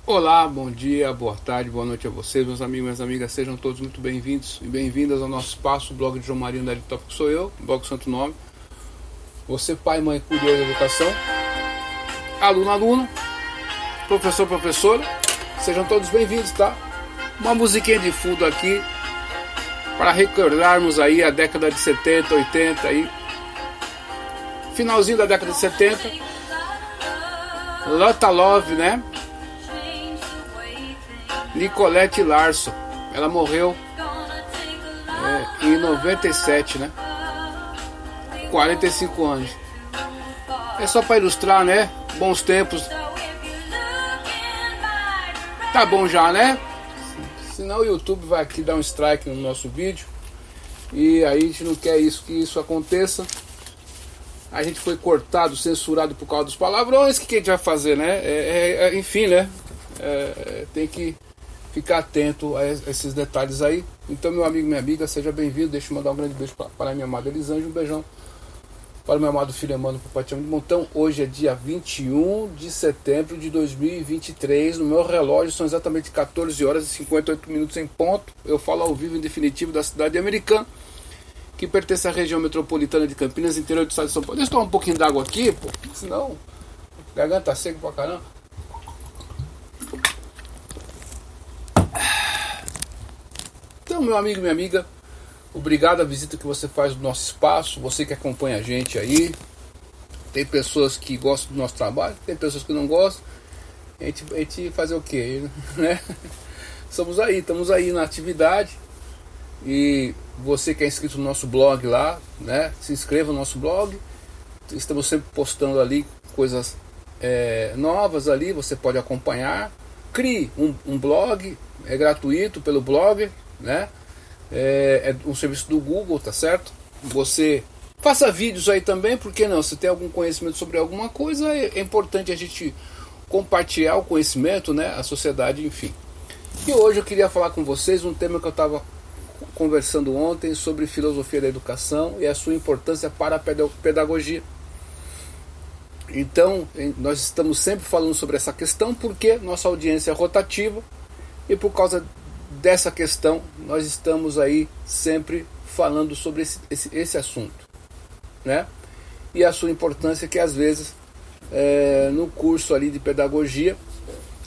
Olá, bom dia, boa tarde, boa noite a vocês, meus amigos e minhas amigas. Sejam todos muito bem-vindos e bem-vindas ao nosso espaço, o blog de João Marinho da Tópico sou eu, blog Santo Nome. Você, pai, mãe, cuidador da educação, aluno, aluna, professor, professora, sejam todos bem-vindos, tá? Uma musiquinha de fundo aqui para recordarmos aí a década de 70, 80 aí. Finalzinho da década de 70. Lotta Love, né? Nicolette Larson, ela morreu em 97, né? 45 anos. É só para ilustrar, né? Bons tempos. Tá bom já, né? Senão o YouTube vai aqui dar um strike no nosso vídeo. E aí a gente não quer que isso aconteça. A gente foi cortado, censurado por causa dos palavrões. O que a gente vai fazer, né? Enfim, né? Tem que ficar atento a esses detalhes aí. Então, meu amigo e minha amiga, seja bem-vindo. Deixa eu mandar um grande beijo para a minha amada Elisângela. Um beijão para o meu amado filho Emmanuel, para o Papai de Montão. Hoje é dia 21 de setembro de 2023. No meu relógio são exatamente 14 horas e 58 minutos em ponto. Eu falo ao vivo em definitivo da cidade americana, que pertence à região metropolitana de Campinas, interior do estado de São Paulo. Deixa eu tomar um pouquinho d'água aqui, pô, senão a garganta tá seca pra caramba. Então, meu amigo e minha amiga, obrigado a visita que você faz do nosso espaço, você que acompanha a gente aí. Tem pessoas que gostam do nosso trabalho, tem pessoas que não gostam. A gente fazer o quê, né? Estamos aí na atividade. E você que é inscrito no nosso blog lá, né? Se inscreva no nosso blog. Estamos sempre postando ali coisas novas ali, você pode acompanhar. Crie um blog, é gratuito pelo blog, né? É um serviço do Google, tá certo? Você faça vídeos aí também, porque não? Se tem algum conhecimento sobre alguma coisa, é importante a gente compartilhar o conhecimento, né? A sociedade, enfim. E hoje eu queria falar com vocês um tema que eu estava conversando ontem sobre filosofia da educação e a sua importância para a pedagogia. Então, nós estamos sempre falando sobre essa questão porque nossa audiência é rotativa e por causa dessa questão nós estamos aí sempre falando sobre esse assunto, né? E a sua importância que às vezes no curso ali de pedagogia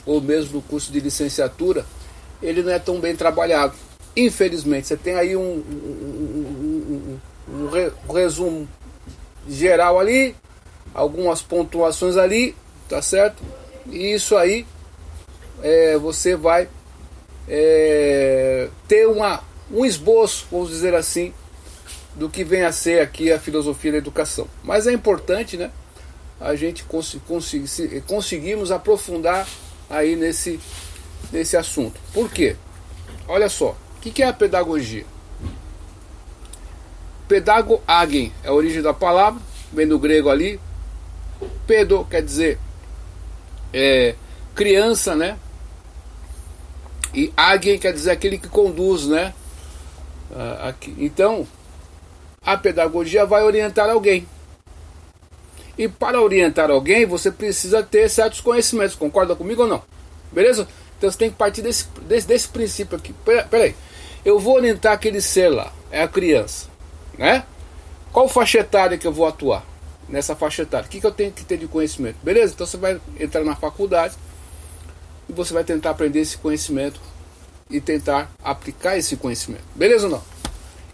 ou mesmo no curso de licenciatura ele não é tão bem trabalhado. Infelizmente, você tem aí um resumo geral ali, algumas pontuações ali, tá certo? E isso aí você vai ter um esboço, vamos dizer assim, do que vem a ser aqui a filosofia da educação. Mas é importante, né? A gente conseguimos aprofundar aí nesse assunto. Por quê? Olha só. O que é a pedagogia? Pedagogen é a origem da palavra, vem do grego ali. Pedo quer dizer criança, né? E agen quer dizer aquele que conduz, né? Então, a pedagogia vai orientar alguém. E para orientar alguém, você precisa ter certos conhecimentos. Concorda comigo ou não? Beleza? Então você tem que partir desse princípio aqui. Peraí. Eu vou orientar aquele ser lá, é a criança, né? Qual faixa etária que eu vou atuar nessa faixa etária? O que eu tenho que ter de conhecimento? Beleza? Então você vai entrar na faculdade e você vai tentar aprender esse conhecimento e tentar aplicar esse conhecimento. Beleza ou não?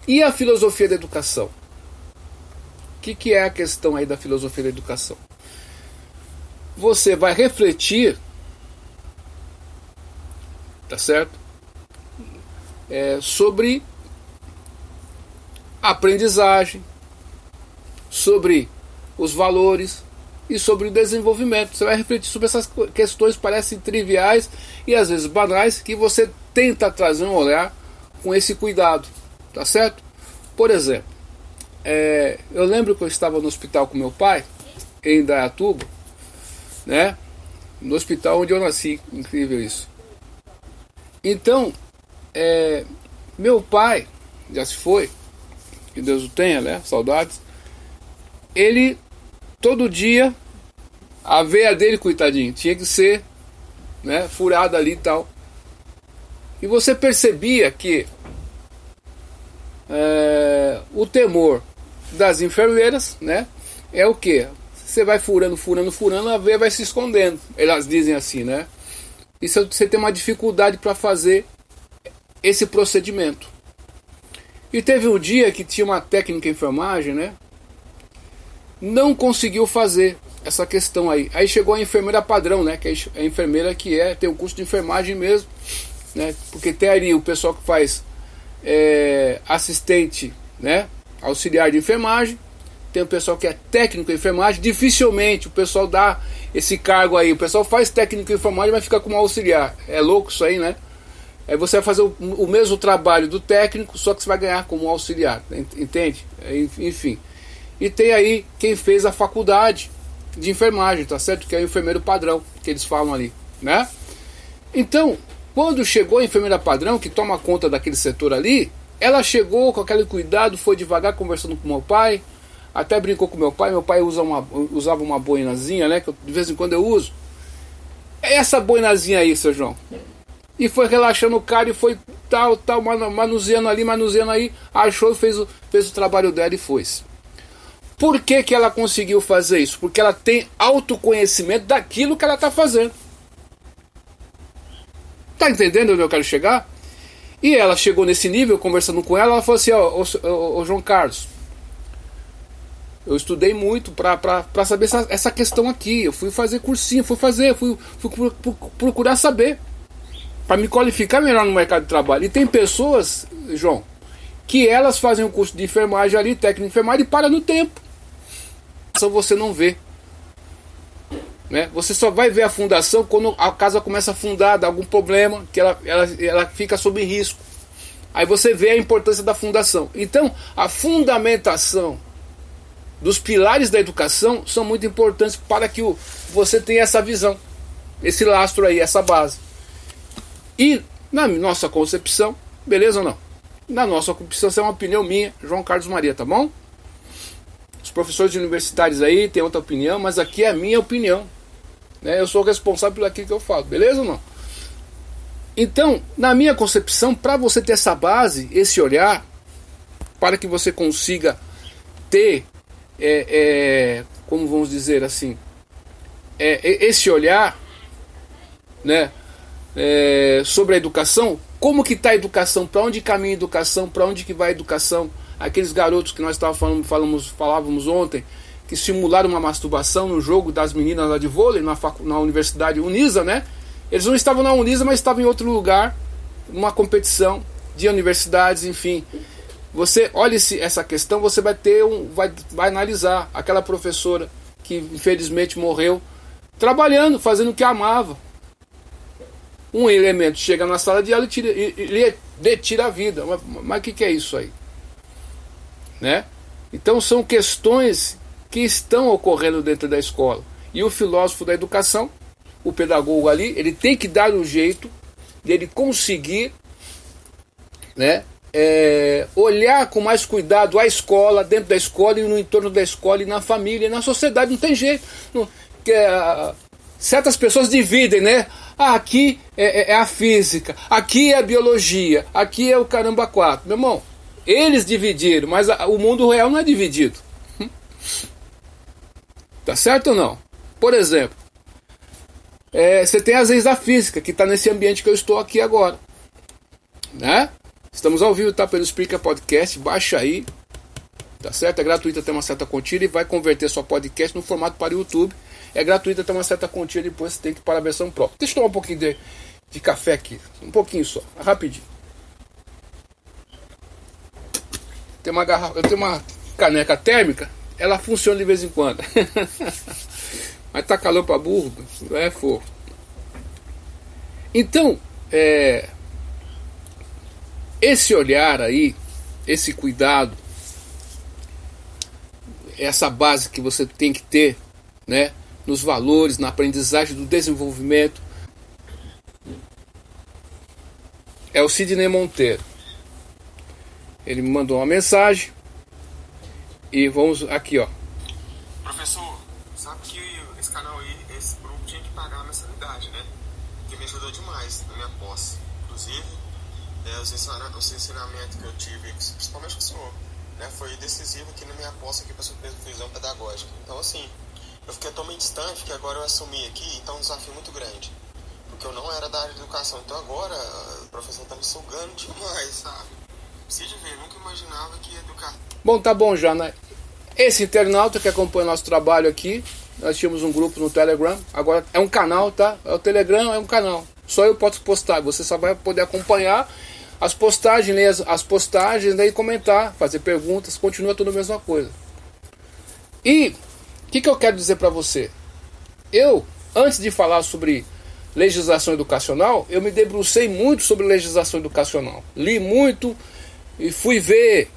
E a filosofia da educação? O que é a questão aí da filosofia da educação? Você vai refletir, tá certo? Sobre a aprendizagem, sobre os valores e sobre o desenvolvimento. Você vai refletir sobre essas questões que parecem triviais e às vezes banais, que você tenta trazer um olhar com esse cuidado, tá certo? Por exemplo, eu lembro que eu estava no hospital com meu pai, em Indaiatuba, né? No hospital onde eu nasci, incrível isso. Então, meu pai, já se foi, que Deus o tenha, né? Saudades. Ele, todo dia, a veia dele, coitadinho, tinha que ser né, furada ali e tal. E você percebia que o temor das enfermeiras, né, é o que? Você vai furando, a veia vai se escondendo. Elas dizem assim, né? E você tem uma dificuldade para fazer esse procedimento. E teve um dia que tinha uma técnica em enfermagem, né? Não conseguiu fazer essa questão aí. Aí chegou a enfermeira padrão, né? Que é a enfermeira que tem o curso de enfermagem mesmo, né? Porque tem ali o pessoal que faz assistente, né? Auxiliar de enfermagem. Tem o pessoal que é técnico em enfermagem. Dificilmente o pessoal dá esse cargo aí. O pessoal faz técnico em enfermagem, mas fica como auxiliar. É louco isso aí, né? Aí você vai fazer o mesmo trabalho do técnico, só que você vai ganhar como auxiliar. Entende? Enfim. E tem aí quem fez a faculdade de enfermagem, tá certo? Que é o enfermeiro padrão, que eles falam ali, né? Então, quando chegou a enfermeira padrão, que toma conta daquele setor ali, ela chegou com aquele cuidado, foi devagar conversando com meu pai, até brincou com meu pai usava uma boinazinha, né? Que de vez em quando eu uso. É essa boinazinha aí, seu João. E foi relaxando o cara e foi tal, manuseando ali, achou e fez o trabalho dela e foi-se. Por que ela conseguiu fazer isso? Porque ela tem autoconhecimento daquilo que ela está fazendo. Tá entendendo onde eu quero chegar? E ela chegou nesse nível, conversando com ela falou assim, ô João Carlos, eu estudei muito para saber essa questão aqui. Eu fui fazer cursinho, fui procurar saber, para me qualificar melhor no mercado de trabalho. E tem pessoas, João, que elas fazem o curso de enfermagem ali, técnico de enfermagem, e para no tempo. Só você não vê, né? Você só vai ver a fundação quando a casa começa a afundar, dá algum problema, que ela fica sob risco. Aí você vê a importância da fundação. Então, a fundamentação dos pilares da educação são muito importantes para que você tenha essa visão, esse lastro aí, essa base. E na nossa concepção, beleza ou não? Na nossa concepção, essa é uma opinião minha, João Carlos Maria, tá bom? Os professores universitários aí têm outra opinião, mas aqui é a minha opinião, né? Eu sou responsável por aquilo que eu falo, beleza ou não? Então, na minha concepção, para você ter essa base, esse olhar, para que você consiga ter, como vamos dizer assim, esse olhar, né, sobre a educação, como que está a educação, para onde caminha a educação, para onde que vai a educação. Aqueles garotos que nós falávamos ontem, que simularam uma masturbação no jogo das meninas lá de vôlei, na Universidade Unisa, né? Eles não estavam na Unisa, mas estavam em outro lugar, numa competição de universidades, enfim. Você olha essa questão, você vai analisar aquela professora que infelizmente morreu, trabalhando, fazendo o que amava. Um elemento chega na sala de aula e lhe tira a vida. Mas o que é isso aí? Né? Então são questões que estão ocorrendo dentro da escola. E o filósofo da educação, o pedagogo ali, ele tem que dar um jeito de ele conseguir, né, olhar com mais cuidado a escola, dentro da escola e no entorno da escola e na família e na sociedade. Não tem jeito. Certas pessoas dividem, né? Aqui é a física, aqui é a biologia, aqui é o caramba 4. Meu irmão, eles dividiram, mas o mundo real não é dividido. Tá certo ou não? Por exemplo, você tem as leis da física, que está nesse ambiente que eu estou aqui agora, né? Estamos ao vivo, tá? Pelo Spreaker Podcast, baixa aí, tá certo? É gratuito até uma certa quantia e vai converter sua podcast no formato para o YouTube. É gratuito até uma certa quantia, depois você tem que ir para a versão própria. Deixa eu tomar um pouquinho de café aqui, um pouquinho só, rapidinho. Eu tenho uma caneca térmica, ela funciona de vez em quando. Mas tá calor para burro, não é fogo. Então, esse olhar aí, esse cuidado, essa base que você tem que ter, né, nos valores, na aprendizagem do desenvolvimento, é o Sidney Monteiro. Ele me mandou uma mensagem e vamos aqui, ó. Professor, sabe que esse canal aí, esse grupo tinha que pagar a mensalidade, né? que me ajudou demais na minha posse. Inclusive, os ensinamentos que eu tive, principalmente com o senhor, né, foi decisivo aqui na minha posse aqui para a supervisão pedagógica. Então, assim, eu fiquei totalmente distante, que agora eu assumi aqui, então é um desafio muito grande. Porque eu não era da área de educação, então agora o professor está me sugando demais, sabe? Precisa ver, nunca imaginava que ia educar. Bom, tá bom já, né? Esse internauta que acompanha nosso trabalho aqui, nós tínhamos um grupo no Telegram, agora é um canal, tá? O Telegram é um canal, só eu posso postar, você só vai poder acompanhar as postagens, ler as postagens, daí comentar, fazer perguntas, continua tudo a mesma coisa. E o que eu quero dizer para você? Eu, antes de falar sobre legislação educacional, eu me debrucei muito sobre legislação educacional, li muito e fui ver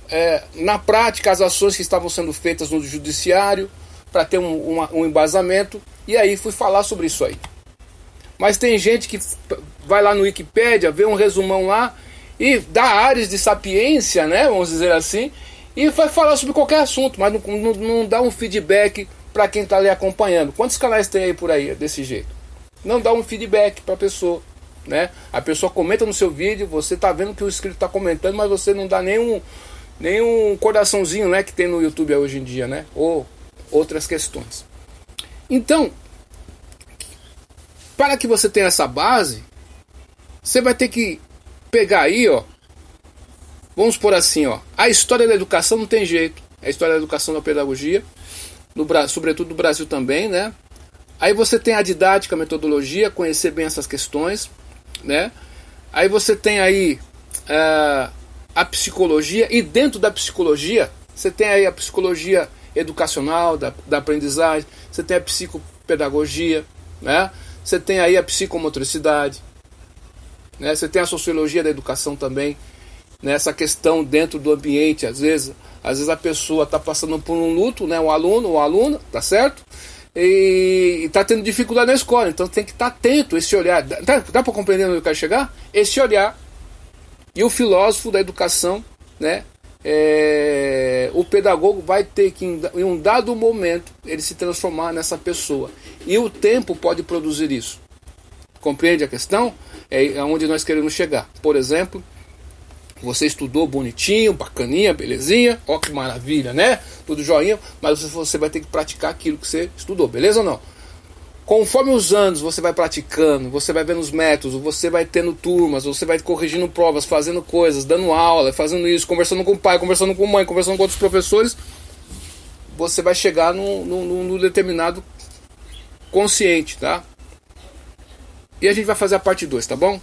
na prática as ações que estavam sendo feitas no judiciário para ter um embasamento, e aí fui falar sobre isso aí. Mas tem gente que vai lá no Wikipédia, vê um resumão lá e dá áreas de sapiência, né, vamos dizer assim, e vai falar sobre qualquer assunto, mas não dá um feedback para quem está ali acompanhando. Quantos canais tem aí por aí desse jeito? Não dá um feedback para a pessoa, né? A pessoa comenta no seu vídeo, você está vendo que o inscrito está comentando, mas você não dá nenhum coraçãozinho, né, que tem no YouTube hoje em dia, né? Ou outras questões. Então, para que você tenha essa base, você vai ter que pegar aí, ó, vamos por assim, ó, a história da educação não tem jeito, é a história da educação da pedagogia, sobretudo no Brasil também, né? Aí você tem a didática, a metodologia, conhecer bem essas questões, né? Aí você tem aí a psicologia, e dentro da psicologia você tem aí a psicologia educacional, da aprendizagem, você tem a psicopedagogia, né? Você tem aí a psicomotricidade, né? Você tem a sociologia da educação também, né? Essa questão dentro do ambiente, às vezes a pessoa está passando por um luto, né? O aluno ou a aluna, tá certo? E está tendo dificuldade na escola, então tem que estar atento, esse olhar, dá para compreender onde eu quero chegar? Esse olhar, e o filósofo da educação, né? O pedagogo vai ter que, em um dado momento, ele se transformar nessa pessoa, e o tempo pode produzir isso. Compreende a questão? É onde nós queremos chegar. Por exemplo, você estudou bonitinho, bacaninha, belezinha, ó que maravilha, né? Tudo joinha, mas você vai ter que praticar aquilo que você estudou, beleza ou não? Conforme os anos você vai praticando, você vai vendo os métodos, você vai tendo turmas, você vai corrigindo provas, fazendo coisas, dando aula, fazendo isso, conversando com o pai, conversando com a mãe, conversando com outros professores, você vai chegar num determinado consciente, tá? E a gente vai fazer a parte 2, tá bom?